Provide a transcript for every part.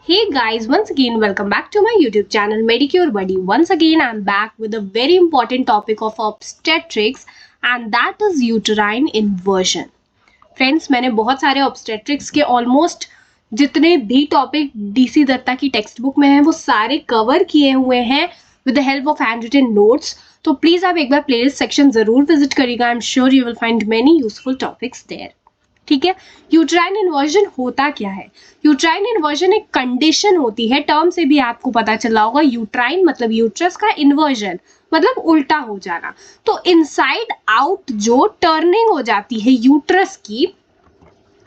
Hey guys, once again welcome back to my YouTube channel Medicure Buddy. Once again I'm back with a very important topic of obstetrics and that is uterine inversion. Friends, मैंने बहुत सारे obstetrics के almost जितने भी topic DC Dutta की text book में हैं वो सारे कवर किए हुए हैं with the help of handwritten notes. तो प्लीज आप एक बार प्लेलिस्ट सेक्शन जरूर विजिट करिएगा. I am sure you will find many useful topics there. ठीक है, यूट्राइन इन्वर्जन होता क्या है? यूट्राइन इन्वर्जन एक कंडीशन होती है, टर्म से भी आपको पता चला होगा. यूट्राइन मतलब यूट्रस का, इन्वर्जन मतलब उल्टा हो जाना. तो इनसाइड आउट जो टर्निंग हो जाती है यूट्रस की,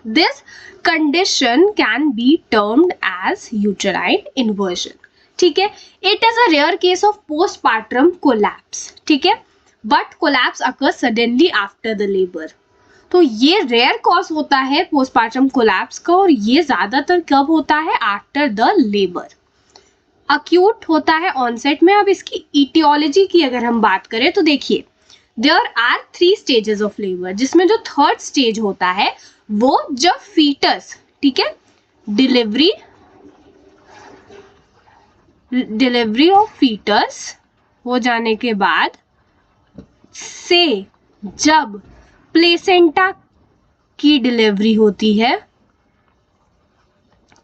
this condition can be termed as uterine inversion. ठीक है, it is a rare case of postpartum collapse. ठीक है, but collapse occurs suddenly after the labour. तो ये रेयर कॉज होता है पोस्टपार्टम कोलैप्स का और ये ज्यादातर कब होता है? After the labour. अक्यूट होता है ऑनसेट में. अब इसकी इटियोलॉजी की अगर हम बात करें तो देखिए, there are 3 stages of labour, जिसमें जो थर्ड स्टेज होता है वो जब फीटस, ठीक है, डिलीवरी ऑफ फीटस हो जाने के बाद से जब प्लेसेंटा की डिलीवरी होती है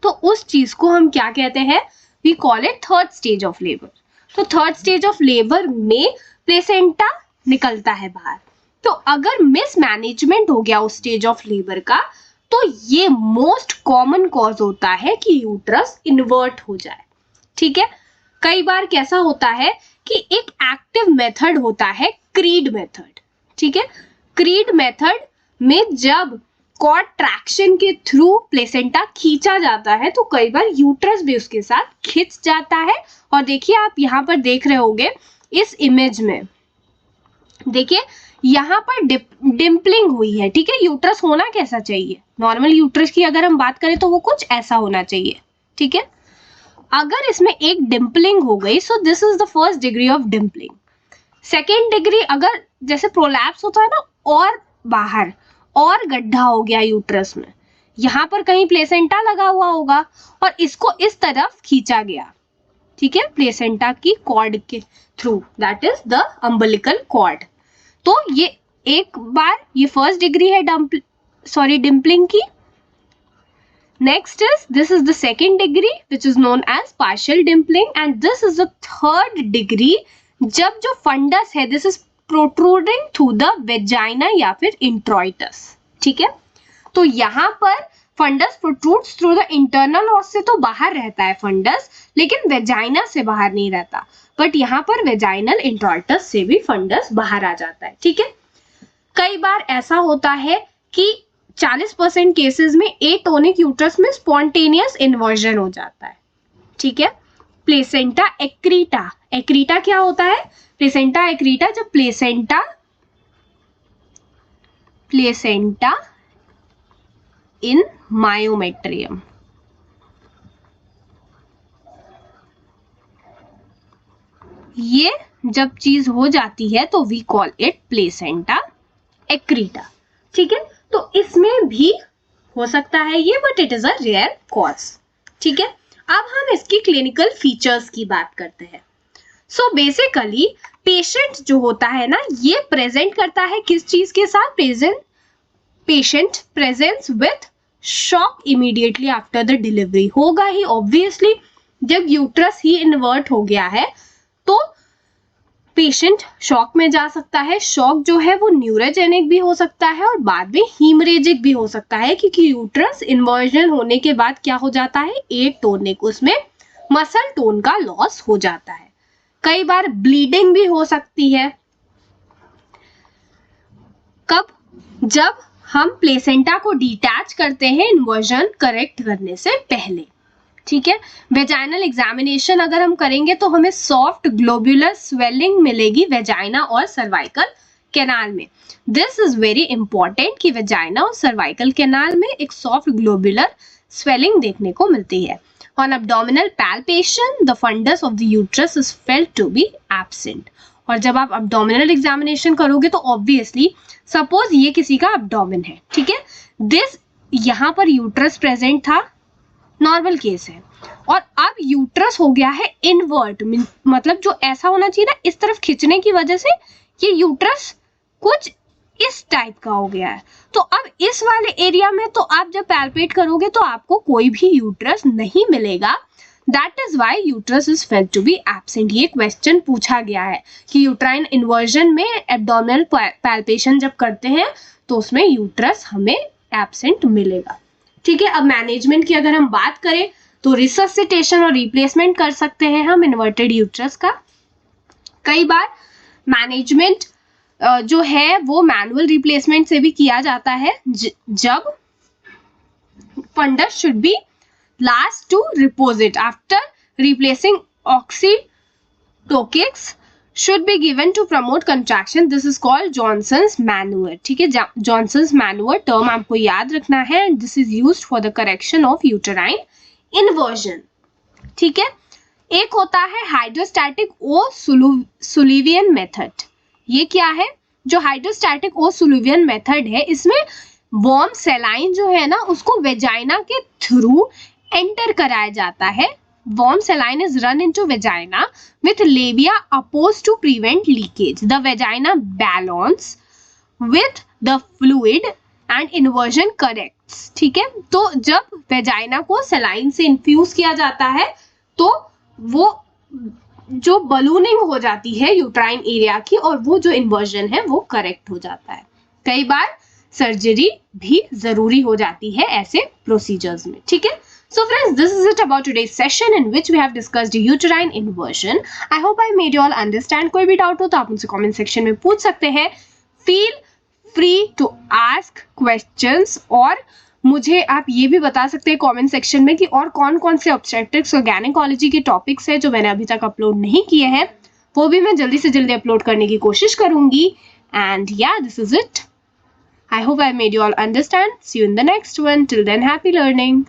तो उस चीज को हम क्या कहते हैं? We call it third stage of labour. तो थर्ड स्टेज ऑफ लेबर में प्लेसेंटा निकलता है बाहर. तो अगर मिसमैनेजमेंट हो गया उस स्टेज ऑफ लेबर का तो ये मोस्ट कॉमन कॉज होता है कि यूट्रस इन्वर्ट हो जाए. ठीक है, कई बार कैसा होता है कि एक एक्टिव मेथड होता है क्रीड मेथड. ठीक है, क्रीड मेथड में जब कॉर्ड ट्रैक्शन के थ्रू प्लेसेंटा खींचा जाता है तो कई बार यूट्रस भी उसके साथ खिंच जाता है. और देखिए, आप यहाँ पर देख रहे होंगे इस इमेज में, देखिए यहाँ पर डिम्पलिंग हुई है. ठीक है, यूट्रस होना कैसा चाहिए? नॉर्मल यूट्रस की अगर हम बात करें तो वो कुछ ऐसा होना चाहिए. ठीक है, अगर इसमें एक डिम्पलिंग हो गई so this is the first degree of dimpling. Second degree, अगर जैसे प्रोलैप्स होता है ना, और बाहर और गड्ढा हो गया यूट्रस में, यहां पर कहीं प्लेसेंटा लगा हुआ होगा और इसको इस तरफ खींचा गया. ठीक है, प्लेसेंटा की कॉर्ड के through, that is the umbilical cord. तो ये एक बार ये फर्स्ट डिग्री है डिम्पलिंग की. Next is this is the second degree which is known as partial dimpling and this is the third degree जब जो फंडस है this is protruding through the vagina या फिर इंट्रोइटस. ठीक है, तो यहाँ पर fundus protrudes through the internal os से तो बाहर रहता है फंडस, लेकिन वेजाइना से बाहर नहीं रहता. बट यहाँ पर वेजाइनल इंट्रोइटस से भी फंडस बाहर आ जाता है. ठीक है, कई बार ऐसा होता है कि 40% केसेस में एटोनिक यूट्रस में स्पॉन्टेनियस इन्वर्जन हो जाता है. ठीक है, प्लेसेंटा एक्रीटा. एक्रीटा क्या होता है? प्लेसेंटा एक्रीटा जब प्लेसेंटा इन मायोमेट्रियम, ये जब चीज हो जाती है तो we call it placenta accreta. ठीक है, तो इसमें भी हो सकता है ये, but it is a rare cause. ठीक है, अब हम इसकी क्लिनिकल फीचर्स की बात करते हैं. सो बेसिकली पेशेंट जो होता है ना, ये प्रेजेंट करता है किस चीज के साथ? Patient presence with shock immediately after the delivery. होगा ही ऑब्वियसली, जब यूट्रस ही इन्वर्ट हो गया है तो पेशेंट शॉक में जा सकता है. शॉक जो है वो न्यूरोजेनिक भी हो सकता है और बाद में हीमरेजिक भी हो सकता है, क्योंकि यूट्रस इन्वर्जन होने के बाद क्या हो जाता है? एटोनिक, उसमें मसल टोन का लॉस हो जाता है. कई बार ब्लीडिंग भी हो सकती है. कब? जब हम प्लेसेंटा को डिटैच करते हैं इन्वर्जन करेक्ट करने से पहले. ठीक है, वेजाइनल एग्जामिनेशन अगर हम करेंगे तो हमें सॉफ्ट ग्लोब्यूलर स्वेलिंग मिलेगी वेजाइना और सर्वाइकल कैनाल में. दिस इज वेरी इंपॉर्टेंट कि वेजाइना और सर्वाइकल कैनाल में एक सॉफ्ट ग्लोब्यूलर स्वेलिंग देखने को मिलती है. On abdominal palpation, the fundus of the uterus is felt to be absent. और जब आप abdominal examination करोगे तो obviously suppose ये किसी का abdomen है. ठीक है, this यहाँ पर uterus present था, नॉर्मल केस है। और अब यूट्रस हो गया है इन्वर्ट, मतलब जो ऐसा होना चाहिए ना, इस तरफ खींचने की वजह से ये यूट्रस कुछ इस टाइप का हो गया है। तो अब इस वाले एरिया में तो आप जब पैल्पेट करोगे तो आपको कोई भी यूट्रस नहीं मिलेगा। That is why uterus is failed to be absent. ये क्वेश्चन पूछा गया है कि यूट्राइन इन्वर्जन में एब्डोमिनल पैल्पेशन जब करते हैं तो उसमें यूट्रस हमें एब्सेंट मिलेगा। ठीक है, अब मैनेजमेंट की अगर हम बात करें तो रिससिटेशन और रिप्लेसमेंट कर सकते हैं हम इन्वर्टेड यूट्रस का। कई बार मैनेजमेंट जो है वो मैनुअल रिप्लेसमेंट से भी किया जाता है, जब fundus should be last to reposit after replacing oxytocics should be given to promote contraction. This is called Johnson's maneuver. ठीक है, Johnson's maneuver term आपको याद रखना है, and this is used for the correction of uterine inversion. ठीक है, एक होता है हाइड्रोस्टैटिक ओ सुलिवियन मेथड। ये क्या है? जो हाइड्रोस्टैटिक ओ सुलिवियन मेथड है, इसमें वार्म सेलाइन जो है ना उसको वेजाइना के थ्रू एंटर कराया जाता है। Warm saline is run into vagina with labia opposed to prevent leakage. The vagina balance with the fluid and inversion corrects. ठीक है, तो जब वेजाइना को सेलाइन से इन्फ्यूज किया जाता है तो वो जो बलूनिंग हो जाती है यूट्राइन एरिया की और वो जो इन्वर्जन है वो करेक्ट हो जाता है। कई बार सर्जरी भी जरूरी हो जाती है ऐसे प्रोसीजर्स में। ठीक है, so friends, this is it about today's session in which we have discussed uterine inversion. I hope I made you all understand. कोई भी डाउट हो तो आप मुझसे कमेंट सेक्शन में पूछ सकते हैं। Feel free to ask questions और मुझे आप ये भी बता सकते हैं कमेंट सेक्शन में कि और कौन कौन से ऑब्स्टेट्रिक्स और गायनेकोलॉजी के टॉपिक्स हैं जो मैंने अभी तक अपलोड नहीं किए हैं, वो भी मैं जल्दी से जल्दी अपलोड करने की कोशिश करूंगी। And yeah, this is it. I hope I made you all understand. See you in the next one. Till then, happy learning.